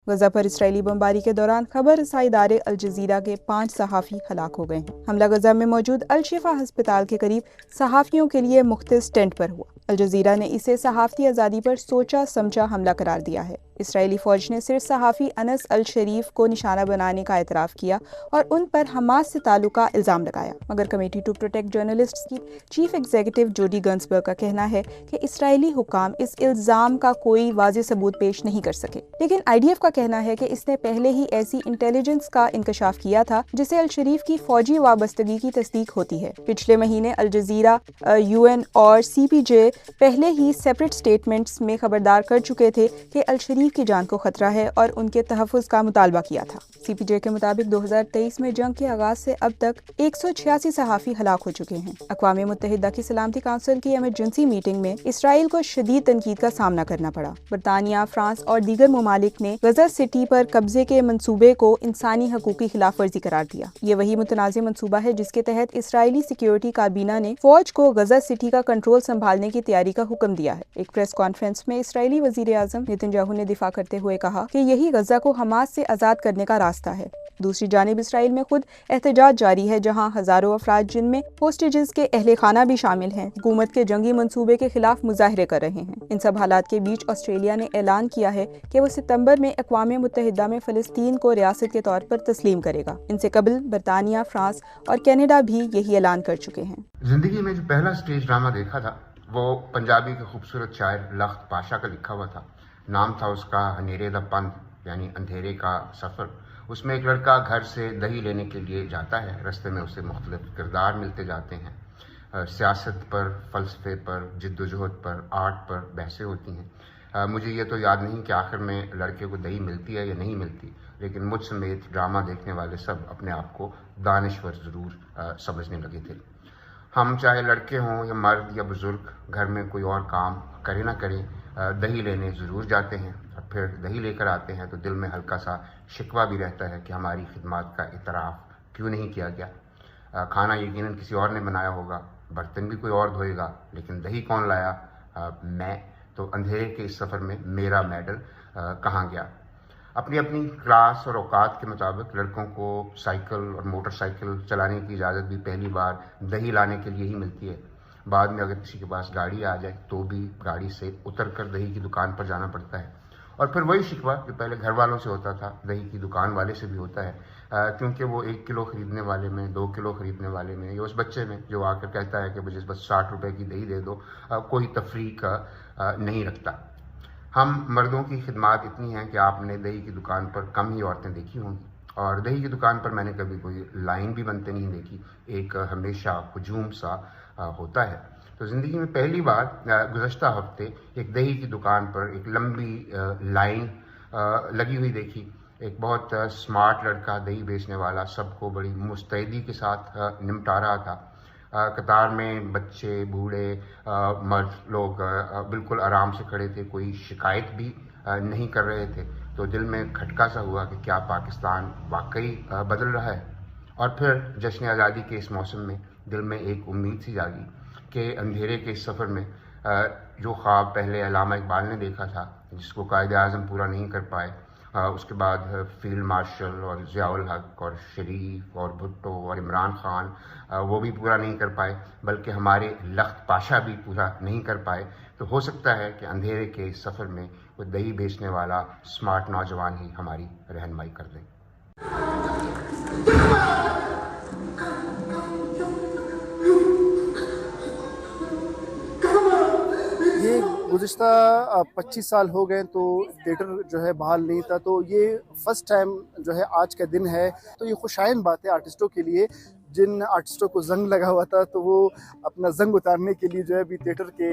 गजा पर इसराइली बमबारी के दौरान खबर रसाई इदारे अल जजीरा के 5 सहाफ़ी हलाक हो गए हैं। हमला गजा में मौजूद अल शिफा अस्पताल के करीब सहाफ़ियों के लिए मुख्तस टेंट पर हुआ। अल जजीरा ने इसे सहाफ़ती आज़ादी पर सोचा समझा हमला करार दिया है। इसराइली फ़ौज ने सिर्फ सहाफ़ी अनस अल शरीफ को निशाना बनाने का एतराफ़ किया और उन पर हमास से ताल्लुका इल्ज़ाम लगाया, मगर कमेटी टू प्रोटेक्ट जर्नलिस्ट्स की चीफ एग्जीक्यूटिव जोडी गन्सबर्ग का कहना है कि इसराइली हुकाम इस इल्ज़ाम का कोई वाज़ेह सबूत पेश नहीं कर सके। लेकिन IDF का कहना है कि इसने पहले ही ऐसी इंटेलिजेंस का इंकशाफ किया था जिसे अल शरीफ की फौजी वाबस्तगी की तस्दीक होती है। पिछले महीने अल जजीरा, UN और CPJ पहले ही सेपरेट स्टेटमेंट्स में खबरदार कर चुके थे कि अल शरीफ की जान को खतरा है और उनके तहफ़्फ़ुज़ का मुतालबा किया था। CPJ के मुताबिक 2023 में जंग के आगाज से अब तक 186 सहाफ़ी हलाक हो चुके हैं। अक़वाम मुत्तहिदा की सलामती काउंसिल की एमरजेंसी मीटिंग में इसराइल को शदीद तनकीद का सामना करना पड़ा। बरतानिया, फ्रांस और दीगर ममालिक ने गजा सिटी पर कब्जे के मंसूबे को इंसानी हकूक़ की खिलाफ वर्जी करार दिया। ये वही मुतनाज़ मंसूबा है जिसके तहत इसराइली सिक्योरिटी काबीना ने फौज को गजा सिटी का कंट्रोल संभालने की तैयारी का हुक्म दिया है। एक प्रेस कॉन्फ्रेंस में इसराइली वज़ीर आज़म नेतन्याहू ने दिफा करते हुए कहा कि यही गजा को हमास से आज़ाद करने का रास्ता है। दूसरी जानिब इसराइल में खुद एहतजाज जारी है, जहाँ हजारों अफराद जिनमें होस्टेजेस के अहले खाना भी शामिल हैं, हुकूमत के जंगी मंसूबे के खिलाफ मुजाहरे कर रहे हैं। इन सब हालात के बीच ऑस्ट्रेलिया ने ऐलान किया है कि वो सितंबर में अक़वाम मुत्तहिदा में फ़लस्तीन को रियासत के तौर पर तस्लीम करेगा। इनसे कबल बरतानिया, फ्रांस और कनाडा भी यही ऐलान कर चुके हैं। जिंदगी में जो पहला स्टेज ड्रामा देखा था वो पंजाबी के खूबसूरत शायर लख्त पाशा का लिखा हुआ था। नाम था उसका हनेरे दा पंथ, यानी अंधेरे का सफ़र। उसमें एक लड़का घर से दही लेने के लिए जाता है। रास्ते में उसे मुख्तलिफ किरदार मिलते जाते हैं। सियासत पर, फ़लसफ़े पर, जिद्दोजहद पर, आर्ट पर बहसें होती हैं। मुझे ये तो याद नहीं कि आखिर में लड़के को दही मिलती है या नहीं मिलती, लेकिन मुझ समेत ड्रामा देखने वाले सब अपने आप को दानिश्वर ज़रूर समझने लगे थे। हम चाहे लड़के हों या मर्द या बुज़ुर्ग, घर में कोई और काम करें ना करें, दही लेने ज़रूर जाते हैं। और फिर दही लेकर आते हैं तो दिल में हल्का सा शिकवा भी रहता है कि हमारी खिदमत का इतराफ़ क्यों नहीं किया गया। खाना यकीनन किसी और ने बनाया होगा, बर्तन भी कोई और धोएगा, लेकिन दही कौन लाया? मैं। तो अंधेरे के इस सफ़र में मेरा मेडल कहाँ गया? अपनी अपनी क्लास और औकात के मुताबिक लड़कों को साइकिल और मोटरसाइकिल चलाने की इजाज़त भी पहली बार दही लाने के लिए ही मिलती है। बाद में अगर किसी के पास गाड़ी आ जाए तो भी गाड़ी से उतर कर दही की दुकान पर जाना पड़ता है। और फिर वही शिकवा जो पहले घर वालों से होता था, दही की दुकान वाले से भी होता है, क्योंकि वो 1 किलो ख़रीदने वाले में, 2 किलो ख़रीदने वाले में, या उस बच्चे में जो आकर कहता है कि मुझे बस 60 रुपये की दही दे दो, कोई तफरीक नहीं रखता। हम मर्दों की खिदमत इतनी है कि आपने दही की दुकान पर कम ही औरतें देखी होंगी, और दही की दुकान पर मैंने कभी कोई लाइन भी बनते नहीं देखी। एक हमेशा हजूम सा होता है। तो ज़िंदगी में पहली बार गुज़श्ता हफ्ते एक दही की दुकान पर एक लंबी लाइन लगी हुई देखी। एक बहुत स्मार्ट लड़का, दही बेचने वाला, सबको बड़ी मुस्तैदी के साथ निपटा रहा था। कतार में बच्चे, बूढ़े, मर्द लोग बिल्कुल आराम से खड़े थे, कोई शिकायत भी नहीं कर रहे थे। तो दिल में खटका सा हुआ कि क्या पाकिस्तान वाकई बदल रहा है? और फिर जश्न आज़ादी के इस मौसम में दिल में एक उम्मीद सी जागी कि अंधेरे के इस सफ़र में जो ख्वाब पहले अल्लामा इकबाल ने देखा था, जिसको कायदे आज़म पूरा नहीं कर पाए, उसके बाद फील्ड मार्शल और ज़ियाउल हक और शरीफ और भुट्टो और इमरान ख़ान, वो भी पूरा नहीं कर पाए, बल्कि हमारे लख्त पाशा भी पूरा नहीं कर पाए। तो हो सकता है कि अंधेरे के इस सफ़र में वो दही बेचने वाला स्मार्ट नौजवान ही हमारी रहनुमाई कर दे। ये गुज़िश्ता 25 साल हो गए तो थिएटर जो है बहाल नहीं था, तो ये फर्स्ट टाइम जो है आज का दिन है। तो ये खुशाइन बात है आर्टिस्टों के लिए। जिन आर्टिस्टों को जंग लगा हुआ था तो वो अपना जंग उतारने के लिए जो है अभी थिएटर के